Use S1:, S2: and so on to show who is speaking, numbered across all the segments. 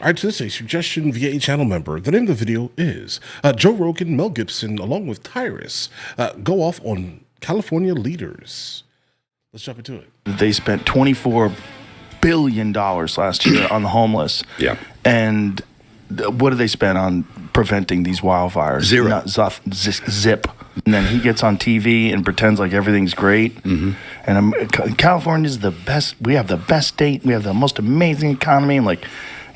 S1: All right, so this is a suggestion via a channel member. The name of the video is Joe Rogan, Mel Gibson, along with Tyrus, go off on California leaders. Let's jump into it.
S2: They spent $24 billion last year on the homeless.
S3: Yeah.
S2: And what do they spend on preventing these wildfires?
S3: Zero.
S2: Zip. And then he gets on TV and pretends like everything's great. Mm-hmm. And California's the best. We have the best state. We have the most amazing economy. And like,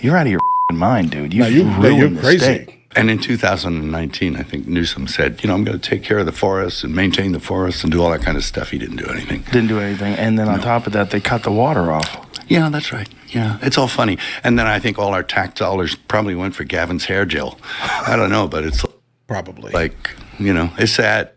S2: you're out of your mind, dude. You've ruined the state.
S3: And in 2019, I think Newsom said, I'm going to take care of the forests and maintain the forests and do all that kind of stuff. He didn't do anything.
S2: And then on top of that, they cut the water off.
S3: Yeah, that's right. Yeah, it's all funny. And then I think all our tax dollars probably went for Gavin's hair gel. I don't know, but it's
S1: probably
S3: like, it's sad.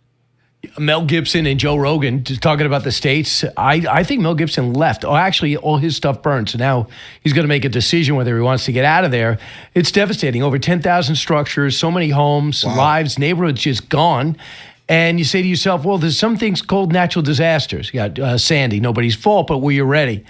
S4: Mel Gibson and Joe Rogan just talking about the states. I think Mel Gibson left. Oh, actually, all his stuff burned. So now he's going to make a decision whether he wants to get out of there. It's devastating. Over 10,000 structures, so many homes, lives, neighborhoods just gone. And you say to yourself, well, there's some things called natural disasters. You got Sandy, nobody's fault, but were you ready?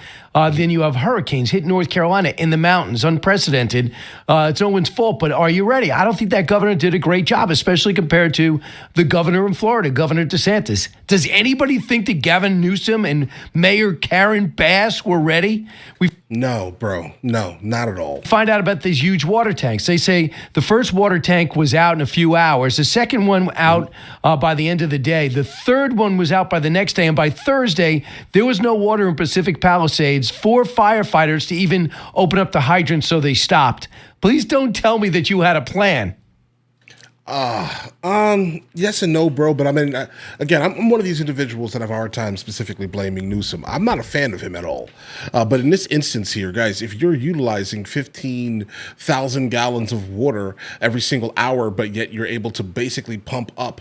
S4: Then you have hurricanes hit North Carolina in the mountains, unprecedented. It's no one's fault, but are you ready? I don't think that governor did a great job, especially compared to the governor in Florida, Governor DeSantis. Does anybody think that Gavin Newsom and Mayor Karen Bass were ready?
S1: No, bro. No, not at all.
S4: Find out about these huge water tanks. They say the first water tank was out in a few hours. The second one out by the end of the day. The third one was out by the next day. And by Thursday, there was no water in Pacific Palisades for firefighters to even open up the hydrants, so they stopped. Please don't tell me that you had a plan.
S1: Yes and no, bro. But I mean, again, I'm one of these individuals that have a hard time specifically blaming Newsom. I'm not a fan of him at all. But in this instance here, guys, if you're utilizing 15,000 gallons of water every single hour, but yet you're able to basically pump up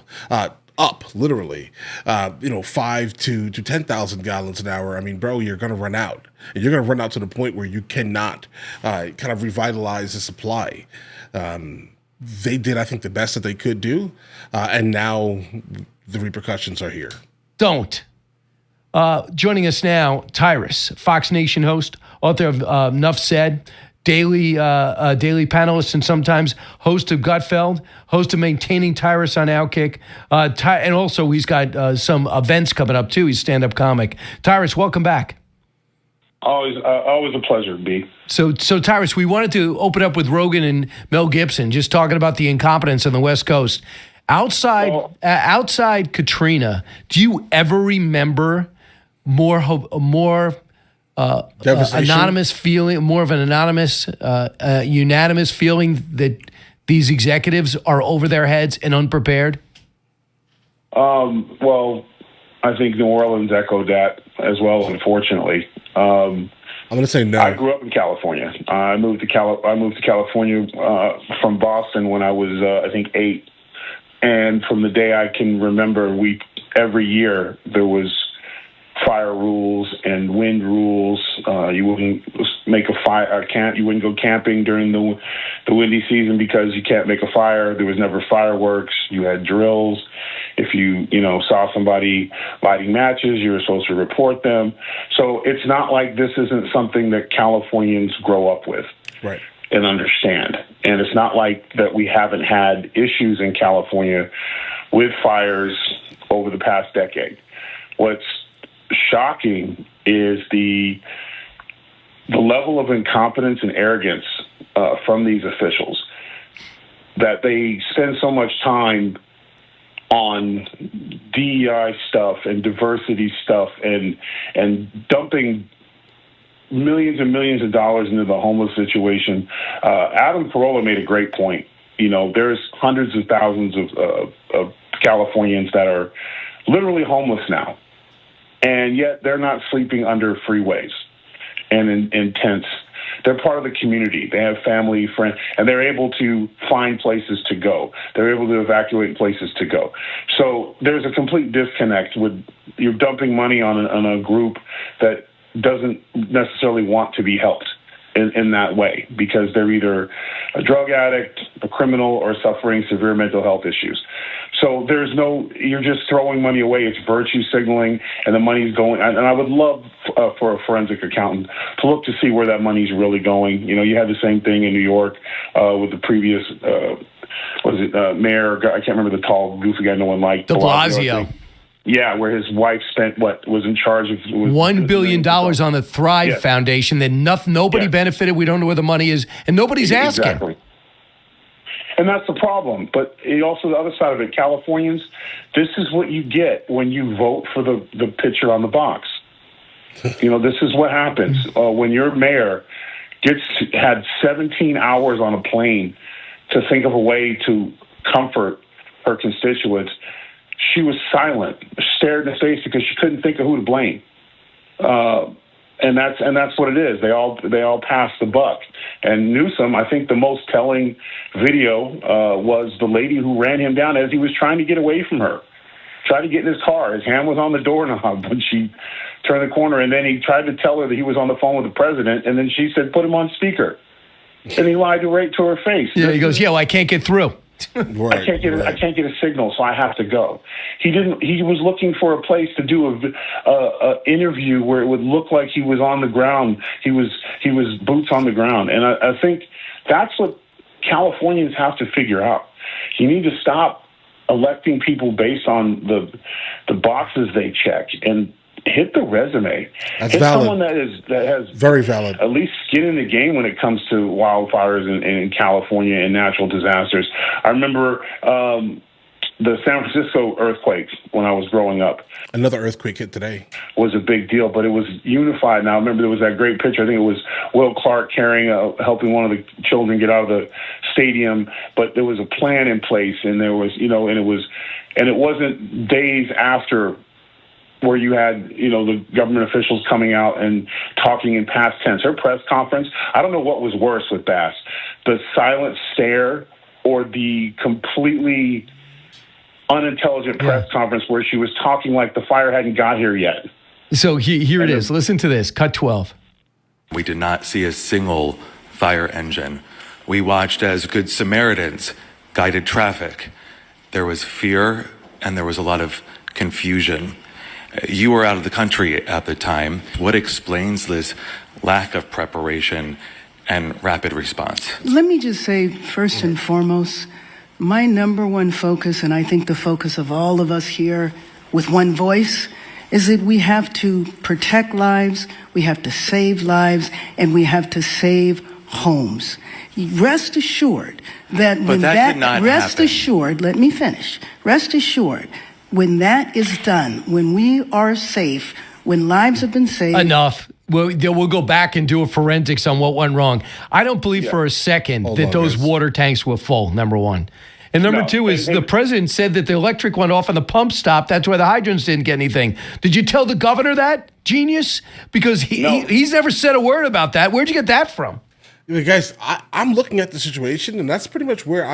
S1: literally, 5 to 10,000 gallons an hour. I mean, bro, you're going to run out. And you're going to run out to the point where you cannot kind of revitalize the supply. They did, I think, the best that they could do. And now the repercussions are here.
S4: Don't. Joining us now, Tyrus, Fox Nation host, author of Enough Said, daily panelist and sometimes host of Gutfeld, host of Maintaining Tyrus on Outkick. And also he's got some events coming up too. He's a stand-up comic. Tyrus, welcome back.
S5: Always a pleasure, B.
S4: So Tyrus, we wanted to open up with Rogan and Mel Gibson, just talking about the incompetence on the West Coast. Outside Katrina, do you ever remember more anonymous feeling, more of an anonymous, unanimous feeling that these executives are over their heads and unprepared?
S5: Well, I think New Orleans echoed that as well, unfortunately.
S1: I'm going to say no.
S5: I grew up in California. I moved to California from Boston when I was, I think, 8. And from the day I can remember, every year there was fire rules and wind rules. You wouldn't make a fire. You wouldn't go camping during the windy season because you can't make a fire. There was never fireworks. You had drills. If you saw somebody lighting matches, you were supposed to report them. So it's not like this isn't something that Californians grow up with,
S1: right,
S5: and understand. And it's not like that we haven't had issues in California with fires over the past decade. What's shocking is the level of incompetence and arrogance from these officials, that they spend so much time on DEI stuff and diversity stuff and dumping millions and millions of dollars into the homeless situation. Adam Carolla made a great point. There's hundreds of thousands of Californians that are literally homeless now, and yet they're not sleeping under freeways and in tents. They're part of the community. They have family, friends, and they're able to find places to go. They're able to evacuate places to go. So there's a complete disconnect with you're dumping money on a group that doesn't necessarily want to be helped in that way because they're either a drug addict, a criminal, or suffering severe mental health issues. So you're just throwing money away. It's virtue signaling, and the money's going. And I would love for a forensic accountant to look to see where that money's really going. You had the same thing in New York with the previous, mayor? I can't remember the tall, goofy guy no one liked.
S4: De Blasio.
S5: Yeah, where his wife was in charge of
S4: $1 billion on the Thrive Foundation. Then nobody benefited. We don't know where the money is, and nobody's asking.
S5: Exactly. And that's the problem. But also the other side of it, Californians, this is what you get when you vote for the picture on the box. This is what happens when your mayor had 17 hours on a plane to think of a way to comfort her constituents. She was silent, stared in the face because she couldn't think of who to blame. And that's what it is. They all pass the buck. And Newsom, I think the most telling video was the lady who ran him down as he was trying to get away from her. Tried to get in his car. His hand was on the doorknob when she turned the corner, and then he tried to tell her that he was on the phone with the president, and then she said, "Put him on speaker." And he lied right to her face.
S4: Yeah, he goes, "Yeah, well, I can't get through."
S5: I can't get a signal, so I have to go. He was looking for a place to do a interview where it would look like he was on the ground. He was boots on the ground, and I think that's what Californians have to figure out. You need to stop electing people based on the boxes they check and hit the resume.
S1: That's
S5: hit
S1: valid.
S5: Someone that has
S1: Very valid.
S5: At least skin in the game when it comes to wildfires in California and natural disasters. I remember the San Francisco earthquake when I was growing up.
S1: Another earthquake hit today.
S5: Was a big deal, but it was unified. Now, I remember there was that great picture. I think it was Will Clark helping one of the children get out of the stadium, but there was a plan in place, and there was, and it wasn't days after where you had, the government officials coming out and talking in past tense. Her press conference, I don't know what was worse with Bass, the silent stare or the completely unintelligent press conference where she was talking like the fire hadn't got here yet.
S4: So here it is. Listen to this. Cut 12.
S6: We did not see a single fire engine. We watched as Good Samaritans guided traffic. There was fear and there was a lot of confusion. You were out of the country at the time. What explains this lack of preparation and rapid response?
S7: Let me just say, first and foremost, my number one focus, and I think the focus of all of us here with one voice, is that we have to protect lives, we have to save lives, and we have to save homes. Rest assured that when rest assured, let me finish. Rest assured, when that is done, when we are safe, when lives have been saved.
S4: Enough. We'll go back and do a forensics on what went wrong. I don't believe for a second that those water tanks were full, number one. And number two is the president said that the electric went off and the pump stopped. That's why the hydrants didn't get anything. Did you tell the governor that, genius? Because he's never said a word about that. Where'd you get that from?
S1: Guys, I'm looking at the situation, and that's pretty much where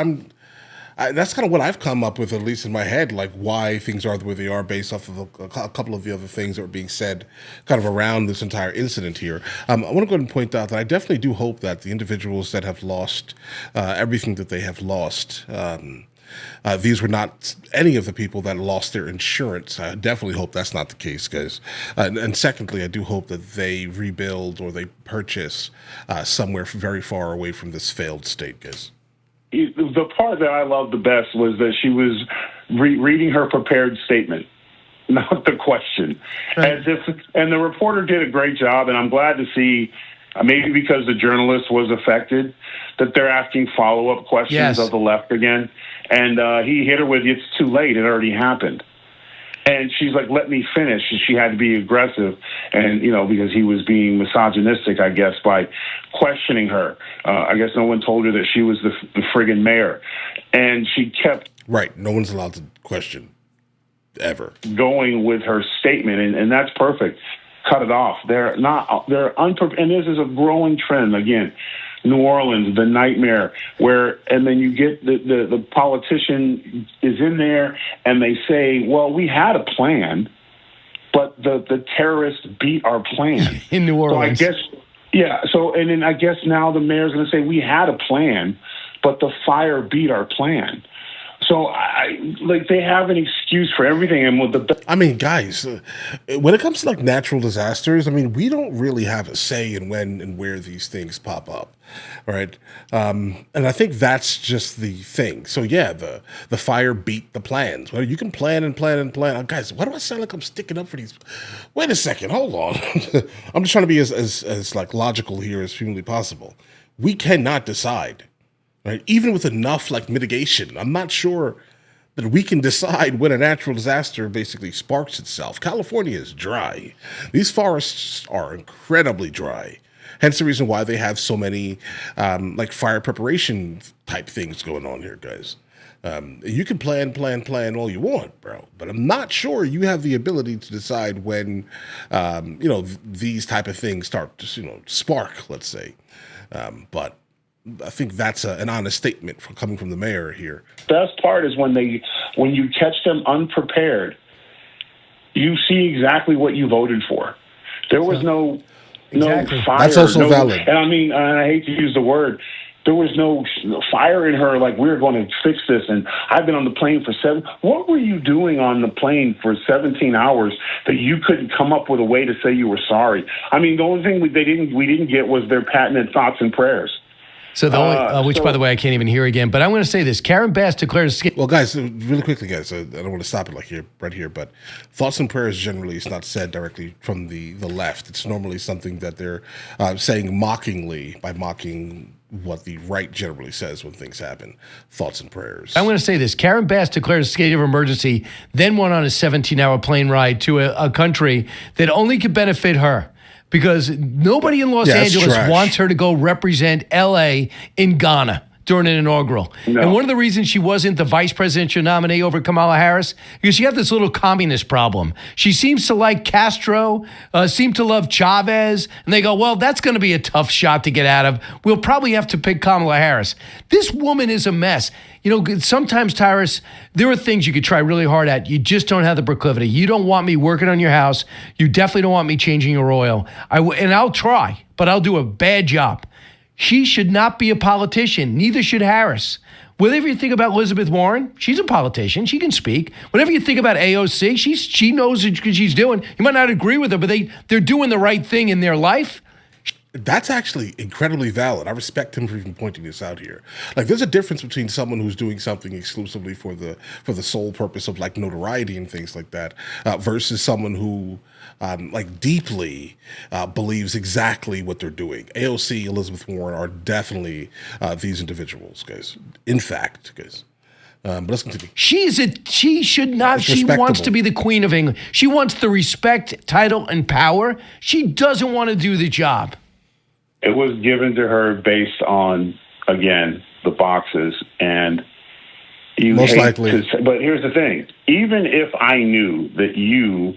S1: that's kind of what I've come up with, at least in my head, like why things are the way they are based off of a couple of the other things that were being said kind of around this entire incident here. I want to go ahead and point out that I definitely do hope that the individuals that have lost everything that they have lost, these were not any of the people that lost their insurance. I definitely hope that's not the case, guys. And secondly, I do hope that they rebuild or they purchase somewhere very far away from this failed state, guys.
S5: The part that I loved the best was that she was reading her prepared statement, not the question.
S4: Right.
S5: And the reporter did a great job, and I'm glad to see, maybe because the journalist was affected, that they're asking follow-up questions of the left again. And he hit her with, "It's too late. It already happened." And she's like, "Let me finish." And she had to be aggressive, and because he was being misogynistic, I guess, by questioning her. I guess no one told her that she was the friggin' mayor, and she kept
S1: no one's allowed to question ever
S5: going with her statement, and that's perfect. Cut it off. They're unprepared, and this is a growing trend again. New Orleans, the nightmare, and then you get the politician is in there and they say, well, we had a plan, but the terrorists beat our plan.
S4: In New Orleans.
S5: So I guess, and then I guess now the mayor's going to say we had a plan, but the fire beat our plan. So they have an excuse for everything. And with the
S1: I mean, guys, when it comes to like natural disasters, I mean, we don't really have a say in when and where these things pop up, right? And I think that's just the thing. So yeah, the fire beat the plans. Well, you can plan and plan and plan. Guys, why do I sound like I'm sticking up for these? Wait a second, hold on. I'm just trying to be as like logical here as humanly possible. We cannot decide. Right? Even with enough like mitigation, I'm not sure that we can decide when a natural disaster basically sparks itself. California is dry. These forests are incredibly dry. Hence the reason why they have so many like fire preparation type things going on here, guys. You can plan all you want, bro, but I'm not sure you have the ability to decide when, these type of things start to, spark, let's say. But I think that's an honest statement coming from the mayor here.
S5: best part is when you catch them unprepared, you see exactly what you voted for. There was no fire.
S1: That's also valid.
S5: And I mean, and I hate to use the word, there was no fire in her, like, we're going to fix this. And I've been on the plane for what were you doing on the plane for 17 hours that you couldn't come up with a way to say you were sorry? I mean, the only thing we didn't get was their patented thoughts and prayers.
S4: So the only, which, by the way, I can't even hear again. But I'm going to say this: Karen Bass declares.
S1: Well, guys, really quickly, guys, I don't want to stop it right here, but thoughts and prayers generally is not said directly from the left. It's normally something that they're saying mockingly by mocking what the right generally says when things happen. Thoughts and prayers.
S4: I'm going to say this: Karen Bass declared a state of emergency, then went on a 17-hour plane ride to a country that only could benefit her. Because nobody in Los Angeles wants her to go represent L.A. in Ghana during an inaugural. No. And one of the reasons she wasn't the vice presidential nominee over Kamala Harris, because she had this little communist problem. She seems to like Castro, seemed to love Chavez, and they go, well, that's going to be a tough shot to get out of. We'll probably have to pick Kamala Harris. This woman is a mess. You know, sometimes, Tyrus, there are things you could try really hard at. You just don't have the proclivity. You don't want me working on your house. You definitely don't want me changing your oil. And I'll try, but I'll do a bad job. She should not be a politician. Neither should Harris. Whatever you think about Elizabeth Warren, she's a politician. She can speak. Whatever you think about AOC, she knows what she's doing. You might not agree with her, but they're doing the right thing in their life.
S1: That's actually incredibly valid. I respect him for even pointing this out here. Like, there's a difference between someone who's doing something exclusively for the sole purpose of like notoriety and things like that, versus someone who like deeply believes exactly what they're doing. AOC, Elizabeth Warren are definitely these individuals, guys. In fact, guys. But let's continue.
S4: She should not. She wants to be the queen of England. She wants the respect, title, and power. She doesn't want to do the job.
S5: It was given to her based on, again, the boxes, and you
S1: most likely.
S5: But here's the thing: even if I knew that you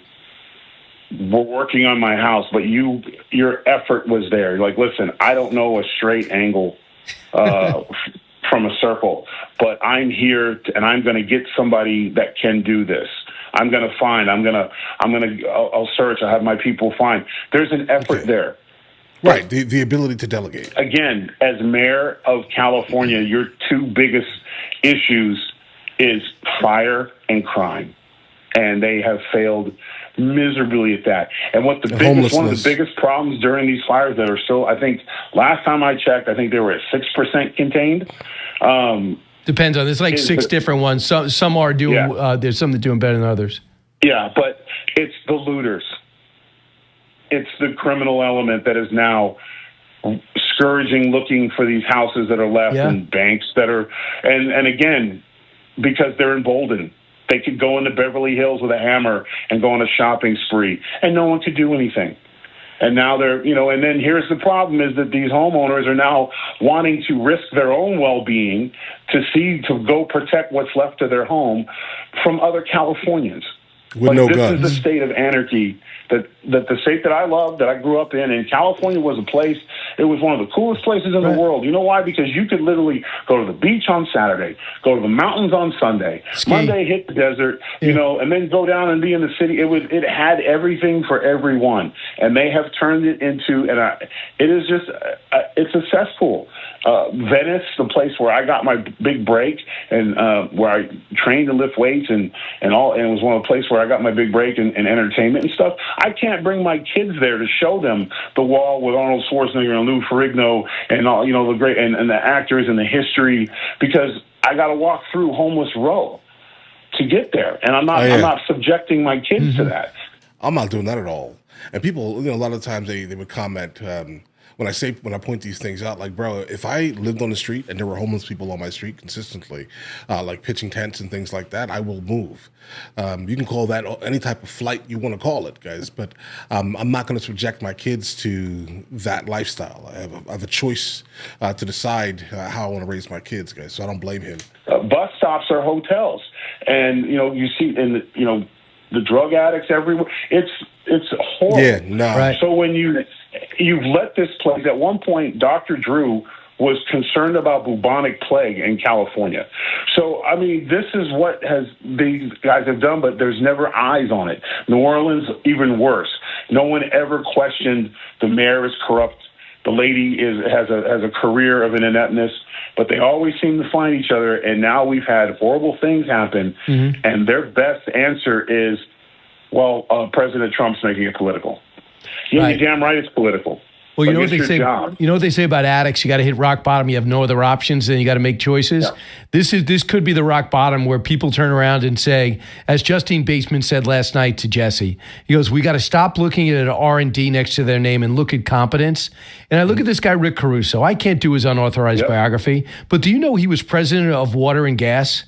S5: were working on my house, but your effort was there, like, listen, I don't know a straight angle from a circle, but I'm here and I'm going to get somebody that can do this. I'm going to find. I'll search. I have my people find. There's an effort there.
S1: Right, the ability to delegate.
S5: Again, as mayor of California, your two biggest issues is fire and crime, and they have failed miserably at that. And one of the biggest problems during these fires that are still, I think, last time I checked, I think they were at 6% contained.
S4: Depends on, there's like six different ones. Some are doing, there's some that are doing better than others.
S5: Yeah, but it's the looters. It's the criminal element that is now scourging, looking for these houses that are left and banks that are, and again, because they're emboldened. They could go into Beverly Hills with a hammer and go on a shopping spree, and no one could do anything. And now they're, and then here's the problem is that these homeowners are now wanting to risk their own well-being to go protect what's left of their home from other Californians.
S1: With no
S5: this
S1: guns.
S5: is the state of anarchy that the state that I love, that I grew up in. And California was a place, it was one of the coolest places in the world. You know why? Because you could literally go to the beach on Saturday, go to the mountains on Sunday, Monday hit the desert, you know, and then go down and be in the city. It had everything for everyone. And they have turned it into, it is just, it's a cesspool. Venice, the place where I got my big break, and where I trained to lift weights and it was one of the places where I got my big break in entertainment and stuff. I can't bring my kids there to show them the wall with Arnold Schwarzenegger and Lou Ferrigno and all, you know, the great and the actors and the history, because I got to walk through Homeless Row to get there, and I'm not subjecting my kids to that.
S1: I'm not doing that at all. And people, you know, a lot of times they would comment when I point these things out, like, bro, if I lived on the street and there were homeless people on my street consistently, like pitching tents and things like that, I will move. You can call that any type of flight you want to call it, guys, but I'm not going to subject my kids to that lifestyle. I have a choice to decide how I want to raise my kids, guys, so I don't blame him.
S5: Bus stops are hotels, and, you know, you see the drug addicts everywhere. It's horrible.
S1: Yeah, no.
S4: Right.
S5: So when you've let this place, at one point, Dr. Drew was concerned about bubonic plague in California. So, I mean, this is what these guys have done, but there's never eyes on it. New Orleans, even worse. No one ever questioned the mayor is corrupt. The lady has a career of an ineptness, but they always seem to find each other. And now we've had horrible things happen, and their best answer is, well, President Trump's making it political. Yeah,
S4: Right.
S5: you're damn right it's political.
S4: Well, you
S5: But
S4: know what
S5: it's
S4: they
S5: your
S4: say.
S5: job.
S4: You know what they say about addicts. You got to hit rock bottom. You have no other options. Then you got to make choices.
S5: Yeah.
S4: This could be the rock bottom where people turn around and say, as Justine Bateman said last night to Jesse, he goes, "We got to stop looking at an R&D next to their name and look at competence." And I look at this guy Rick Caruso. I can't do his unauthorized biography, but do you know he was president of Water and Gas,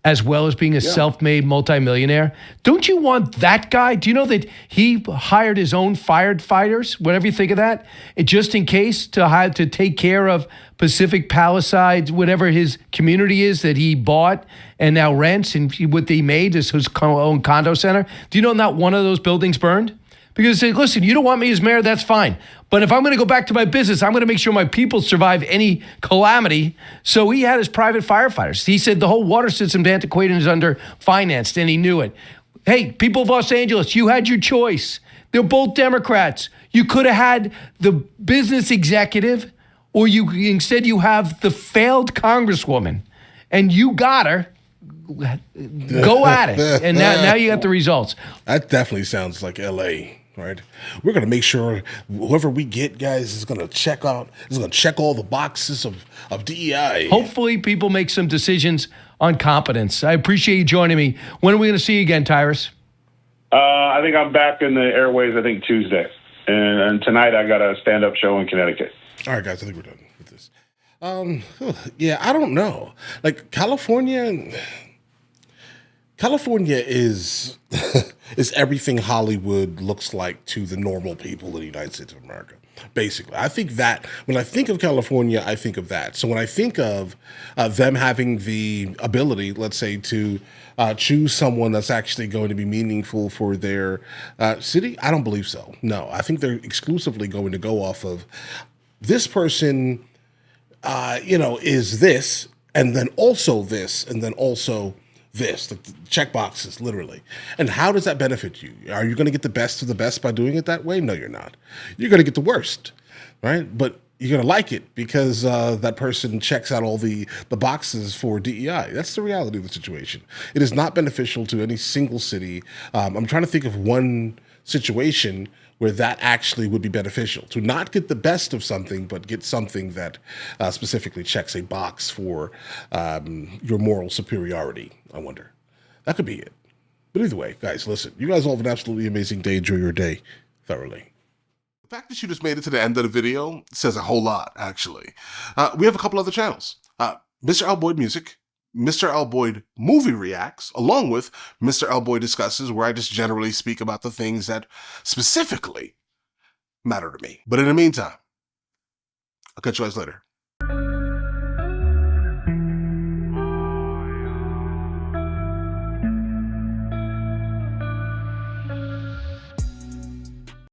S4: as well as being a self-made multimillionaire? Don't you want that guy? Do you know that he hired his own firefighters, whatever you think of that, just in case to take care of Pacific Palisades, whatever his community is that he bought and now rents, and what they made is his own condo center? Do you know not one of those buildings burned? Because they said, listen, you don't want me as mayor, that's fine. But if I'm going to go back to my business, I'm going to make sure my people survive any calamity. So he had his private firefighters. He said the whole water system's antiquated and is underfinanced, and he knew it. Hey, people of Los Angeles, you had your choice. They're both Democrats. You could have had the business executive, or instead you have the failed congresswoman, and you got her. Go at it. And now you got the results.
S1: That definitely sounds like L.A., right? We're going to make sure whoever we get, guys, is going to check all the boxes of DEI.
S4: Hopefully people make some decisions on competence. I appreciate you joining me. When are we going to see you again, Tyrus?
S5: I think I'm back in the airways, I think Tuesday. And tonight I got a stand-up show in Connecticut.
S1: All right, guys, I think we're done with this. Yeah, I don't know. Like, California is is everything Hollywood looks like to the normal people in the United States of America. Basically, I think that when I think of California, I think of that. So when I think of them having the ability, let's say, to choose someone that's actually going to be meaningful for their city, I don't believe so. No, I think they're exclusively going to go off of this person, is this, and then also this, and then also this, the check boxes, literally. And how does that benefit you? Are you going to get the best of the best by doing it that way? No, you're not. You're going to get the worst, right? But you're going to like it because that person checks out all the boxes for DEI. That's the reality of the situation. It is not beneficial to any single city. I'm trying to think of one situation where that actually would be beneficial, to not get the best of something, but get something that specifically checks a box for your moral superiority, I wonder. That could be it. But either way, guys, listen, you guys all have an absolutely amazing day. Enjoy your day thoroughly. The fact that you just made it to the end of the video says a whole lot, actually. We have a couple other channels. Mr. L. Boyd Music, Mr. L. Boyd Movie Reacts, along with Mr. L. Boyd Discusses, where I just generally speak about the things that specifically matter to me. But in the meantime, I'll catch you guys later.